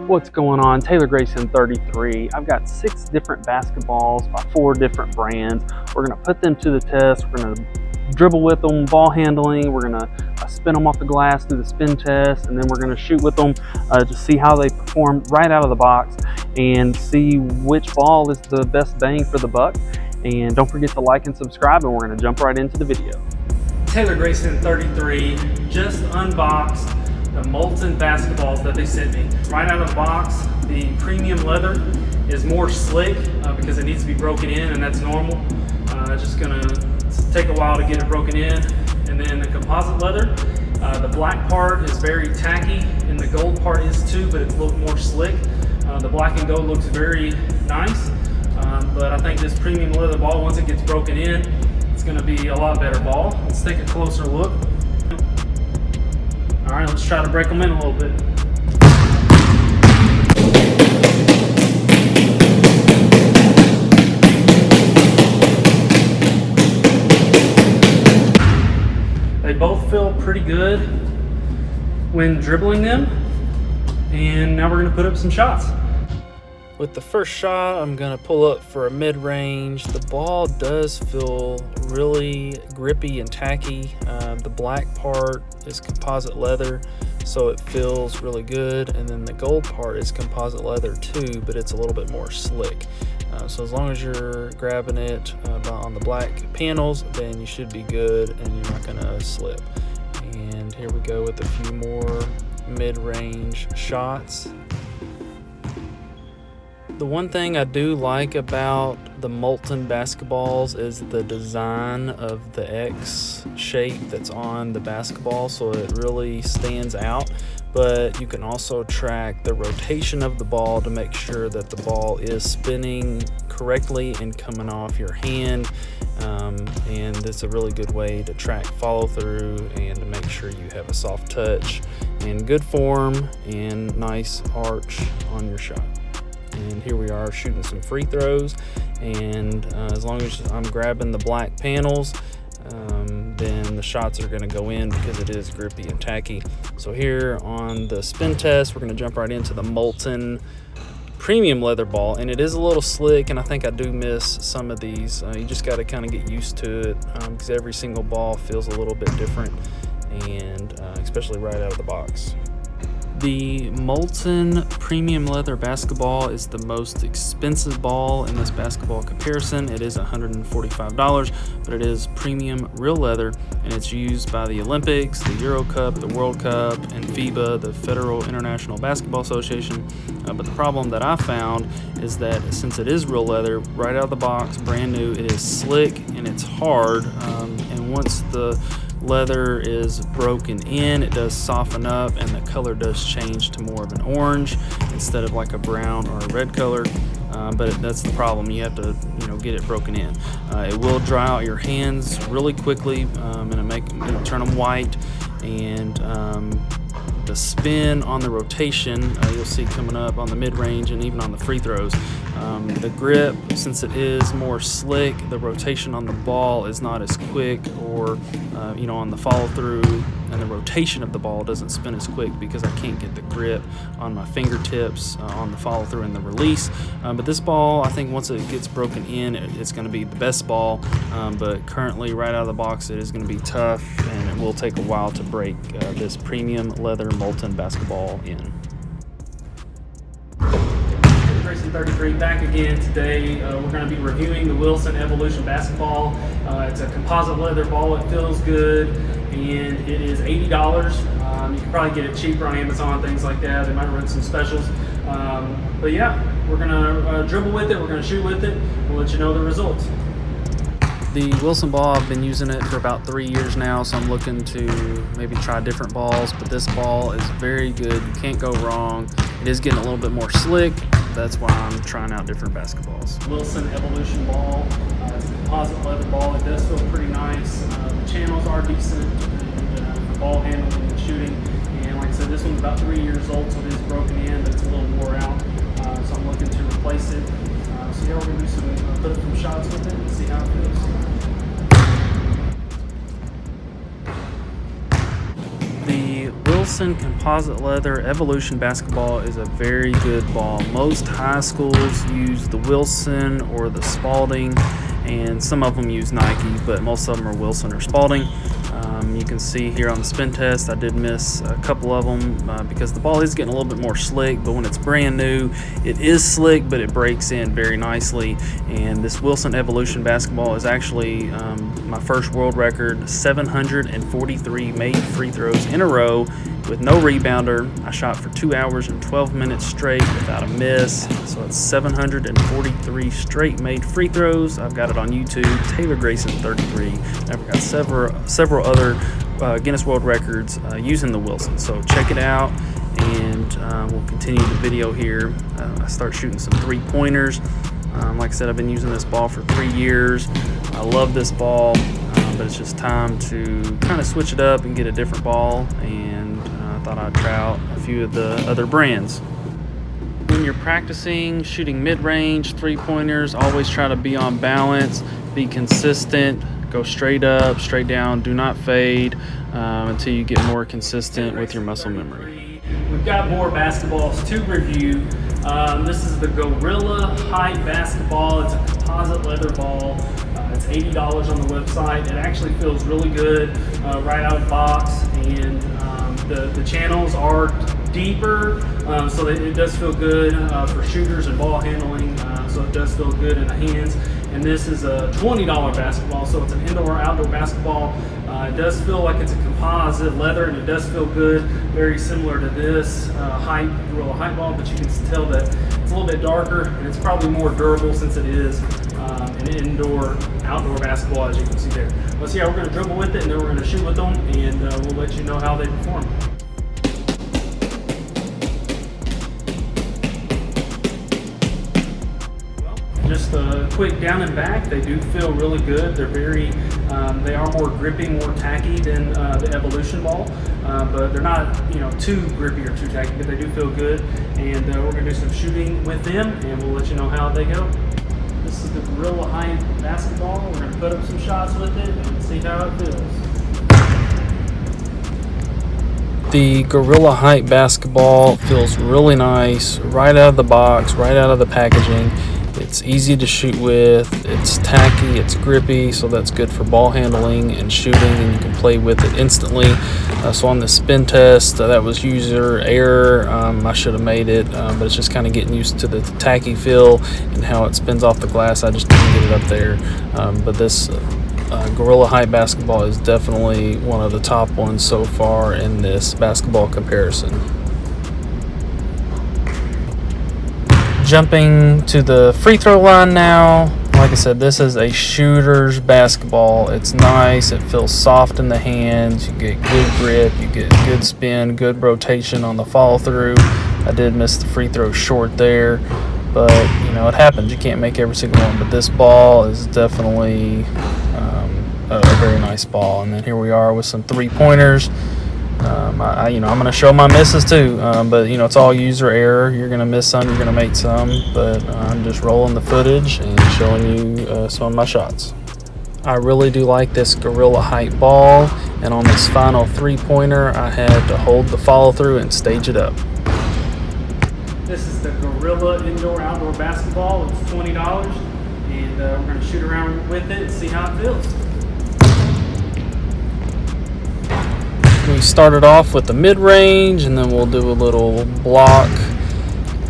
What's going on? Taylor Grayson 33. I've got 6 different basketballs by 4 different brands. We're going to put them to the test. We're going to dribble with them, ball handling. We're going to spin them off the glass, do the spin test, and then we're going to shoot with them to see how they perform right out of the box and see which ball is the best bang for the buck. And don't forget to like and subscribe, and we're going to jump right into the video. Taylor Grayson 33 just unboxed the Molten basketballs that they sent me. Right out of the box, the premium leather is more slick because it needs to be broken in, and that's normal. Just gonna take a while to get it broken in. And then the composite leather, the black part is very tacky, and the gold part is too, but it's a little more slick. The black and gold looks very nice, but I think this premium leather ball, once it gets broken in, it's gonna be a lot better ball. Let's take a closer look. All right, let's try to break them in a little bit. They both feel pretty good when dribbling them, and now we're going to put up some shots. With the first shot, I'm going to pull up for a mid-range. The ball does feel really grippy and tacky. The black part is composite leather, so it feels really good. And then the gold part is composite leather too, but it's a little bit more slick. So as long as you're grabbing it on the black panels, then you should be good and you're not going to slip. And here we go with a few more mid-range shots. The one thing I do like about the Molten basketballs is the design of the X shape that's on the basketball, so it really stands out. But you can also track the rotation of the ball to make sure that the ball is spinning correctly and coming off your hand. And it's a really good way to track follow through and to make sure you have a soft touch and good form and nice arch on your shot. And here we are shooting some free throws, and as long as I'm grabbing the black panels, then the shots are going to go in because it is grippy and tacky. So here on the spin test, we're going to jump right into the Molten premium leather ball, and it is a little slick, and I think I do miss some of these. You just got to kind of get used to it because every single ball feels a little bit different, and especially right out of the box. The Molten premium leather basketball is the most expensive ball in this basketball comparison. It is $145, but it is premium real leather, and it's used by the Olympics, the Euro Cup, the World Cup, and FIBA, the Federal International Basketball Association. But the problem that I found is that since it is real leather, right out of the box, brand new, it is slick and it's hard. And once the leather is broken in, it does soften up and the color does change to more of an orange instead of like a brown or a red color. But that's the problem. You have to get it broken in. It will dry out your hands really quickly, and it'll turn them white. And the spin on the rotation, you'll see coming up on the mid-range and even on the free throws. The grip, since it is more slick, the rotation on the ball is not as quick, or on the follow through, and the rotation of the ball doesn't spin as quick because I can't get the grip on my fingertips on the follow through and the release. But this ball, I think once it gets broken in, it's going to be the best ball. But currently, right out of the box, it is going to be tough, and it will take a while to break this premium leather Molten basketball in. 33 back again today. We're going to be reviewing the Wilson Evolution basketball. It's a composite leather ball. It feels good, and it is $80. You can probably get it cheaper on Amazon, things like that. They might run some specials. But yeah, we're going to dribble with it. We're going to shoot with it. We'll let you know the results. The Wilson ball, I've been using it for about 3 years now, so I'm looking to maybe try different balls, but this ball is very good. You can't go wrong. It is getting a little bit more slick. That's why I'm trying out different basketballs. Wilson Evolution ball. It's a composite leather ball. It does feel pretty nice. The channels are decent for ball handling and shooting. And like I said, this one's about 3 years old, so it is broken in, but it's a little wore out. So I'm looking to replace it. So yeah, we're going to do put up some shots with it and see how it feels. Wilson composite leather Evolution basketball is a very good ball. Most high schools use the Wilson or the Spalding, and some of them use Nike, but most of them are Wilson or Spalding. You can see here on the spin test I did miss a couple of them because the ball is getting a little bit more slick, but when it's brand new it is slick, but it breaks in very nicely. And this Wilson Evolution basketball is actually my first world record, 743 made free throws in a row with no rebounder. I shot for 2 hours and 12 minutes straight without a miss, so it's 743 straight made free throws. I've got it on YouTube, Taylor Grayson 33. I've got several other Guinness World Records using the Wilson, so check it out. And we'll continue the video here. I start shooting some 3-pointers. Like I said, I've been using this ball for 3 years. I love this ball, but it's just time to kind of switch it up and get a different ball, and I thought I'd try out a few of the other brands. When you're practicing shooting mid-range 3-pointers, always try to be on balance, be consistent, go straight up, straight down, do not fade until you get more consistent with your muscle memory. We've got more basketballs to review. This is the Goalrilla Hype basketball. It's a composite leather ball. It's $80 on the website. It actually feels really good right out of the box, and the channels are deeper, so that it does feel good for shooters and ball handling, so it does feel good in the hands. And this is a $20 basketball, so it's an indoor-outdoor basketball. It does feel like it's a composite leather, and it does feel good, very similar to this Goalrilla Hype ball, but you can tell that it's a little bit darker, and it's probably more durable since it is an indoor-outdoor basketball, as you can see there. Let's see how we're going to dribble with it, and then we're going to shoot with them, and we'll let you know how they perform. Just a quick down and back, they do feel really good. They're they are more grippy, more tacky than the Evolution ball, but they're not, too grippy or too tacky, but they do feel good. And we're gonna do some shooting with them, and we'll let you know how they go. This is the Goalrilla Hype basketball. We're gonna put up some shots with it and see how it feels. The Goalrilla Hype basketball feels really nice right out of the box, right out of the packaging. It's easy to shoot with, it's tacky, it's grippy, so that's good for ball handling and shooting, and you can play with it instantly. So on the spin test, that was user error. I should have made it, but it's just kind of getting used to the tacky feel and how it spins off the glass. I just didn't get it up there. But this Goalrilla Hype basketball is definitely one of the top ones so far in this basketball comparison. Jumping to the free throw line now. Like I said, this is a shooter's basketball. It's nice, it feels soft in the hands, you get good grip, you get good spin, good rotation on the follow through. I did miss the free throw short there, but it happens, you can't make every single one. But this ball is definitely a very nice ball. And then here we are with some 3-pointers. I'm going to show my misses too, but it's all user error. You're going to miss some, you're going to make some, but I'm just rolling the footage and showing you some of my shots. I really do like this Goalrilla Hype ball, and on this final 3-pointer I had to hold the follow through and stage it up. This is the Goalrilla indoor-outdoor basketball. It's $20, and we're going to shoot around with it and see how it feels. We started off with the mid-range, and then we'll do a little block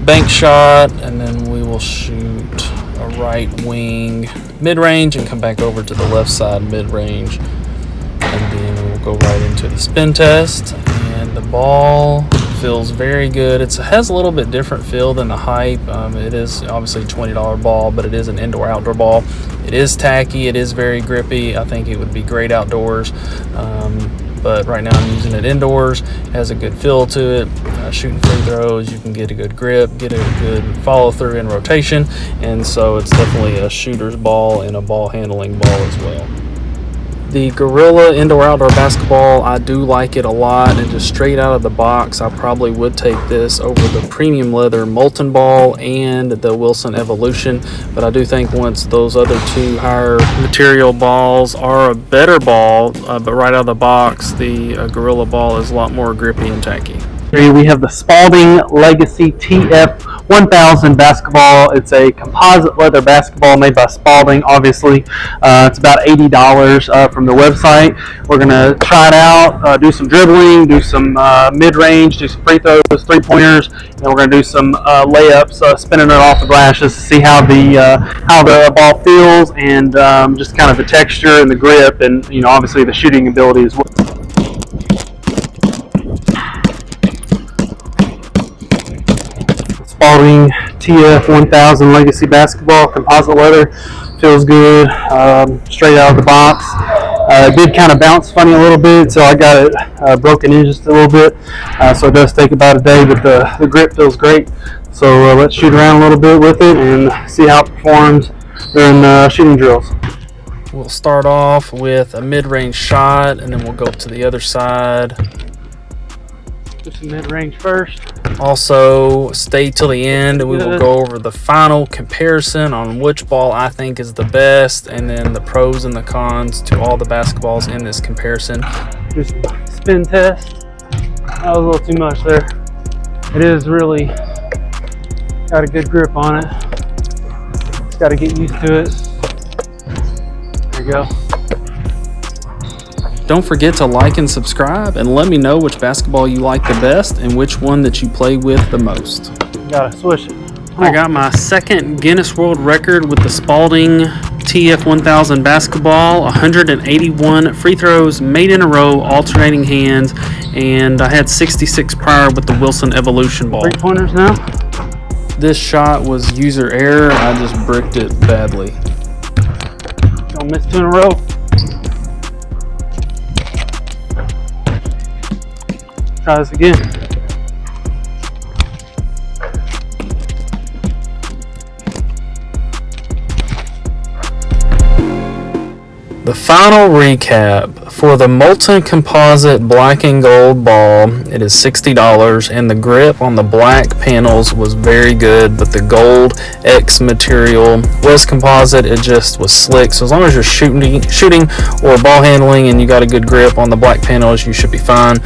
bank shot, and then we will shoot a right wing mid-range and come back over to the left side mid-range, and then we'll go right into the spin test. And the ball feels very good. It has a little bit different feel than the Hype. It is obviously a $20 ball, but it is an indoor-outdoor ball. It is tacky, it is very grippy. I think it would be great outdoors. But right now I'm using it indoors. It has a good feel to it. Shooting free throws, you can get a good grip, get a good follow through and rotation, and so it's definitely a shooter's ball and a ball handling ball as well. The Goalrilla indoor-outdoor basketball, I do like it a lot, and just straight out of the box, I probably would take this over the premium leather Molten ball and the Wilson Evolution, but I do think once those other two higher material balls are a better ball, but right out of the box, the Goalrilla ball is a lot more grippy and tacky. Here we have the Spalding Legacy TF 1000 basketball. It's a composite leather basketball made by Spalding, obviously. It's about $80 from the website. We're going to try it out, do some dribbling, do some mid-range, do some free throws, three-pointers, and we're going to do some layups, spinning it off the glass just to see how the ball feels, and just kind of the texture and the grip, and obviously the shooting ability as well. Spalding TF 1000 Legacy basketball, composite leather, feels good, straight out of the box. It did kind of bounce funny a little bit, so I got it broken in just a little bit, so it does take about a day, but the grip feels great. So let's shoot around a little bit with it and see how it performs during shooting drills. We'll start off with a mid-range shot, and then we'll go to the other side. Do some mid-range first. Also, stay till the end and we will go over the final comparison on which ball I think is the best, and then the pros and the cons to all the basketballs in this comparison. Do some spin test. That was a little too much there. It is really got a good grip on it. Just got to get used to it. There you go. Don't forget to like and subscribe, and let me know which basketball you like the best and which one that you play with the most. Gotta swish it. I got my second Guinness World Record with the Spalding TF 1000 basketball, 181 free throws made in a row, alternating hands, and I had 66 prior with the Wilson Evolution ball. Three-pointers now. This shot was user error. I just bricked it badly. Don't miss two in a row. Try this again. The final recap for the Molten Composite black and gold ball, it is $60, and the grip on the black panels was very good, but the gold X material was composite. It just was slick. So as long as you're shooting or ball handling and you got a good grip on the black panels, you should be fine.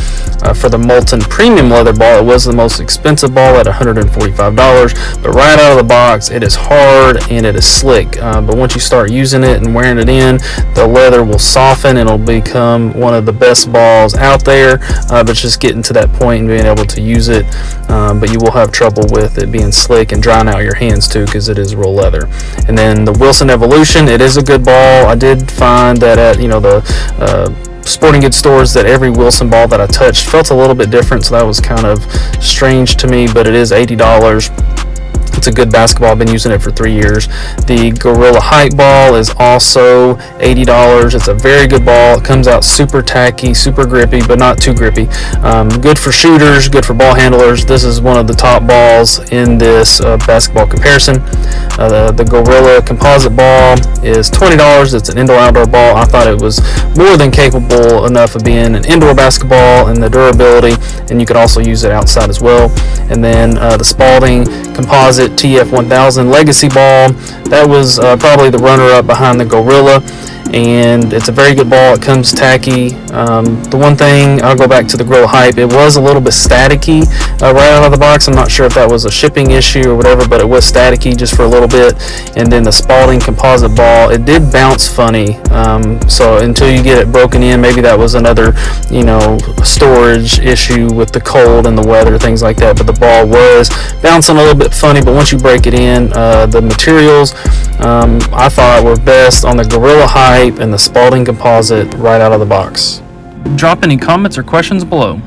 For the Molten premium leather ball, it was the most expensive ball at $145, but right out of the box, it is hard and it is slick. But once you start using it and wearing it in, the leather will soften and it'll become one of the best balls out there, but just getting to that point and being able to use it, but you will have trouble with it being slick and drying out your hands too, because it is real leather. And then the Wilson Evolution, it is a good ball. I did find that at the sporting goods stores that every Wilson ball that I touched felt a little bit different, so that was kind of strange to me, but it is $80. It's a good basketball. I've been using it for 3 years. The Goalrilla Hype ball is also $80. It's a very good ball. It comes out super tacky, super grippy, but not too grippy. Good for shooters, good for ball handlers. This is one of the top balls in this basketball comparison. The Goalrilla composite ball is $20. It's an indoor-outdoor ball. I thought it was more than capable enough of being an indoor basketball, and the durability, and you could also use it outside as well. And then the Spalding Composite TF 1000 Legacy ball, that was probably the runner-up behind the Goalrilla, and it's a very good ball. It comes tacky. The one thing, I'll go back to the Goalrilla Hype, it was a little bit staticky right out of the box. I'm not sure if that was a shipping issue or whatever, but it was staticky just for a little bit. And then the Spalding composite ball, it did bounce funny, so until you get it broken in, maybe that was another storage issue with the cold and the weather, things like that, but the ball was bouncing a little bit funny. But once you break it in, the materials I thought were best on the Goalrilla Hype and the Spalding composite right out of the box. Drop any comments or questions below.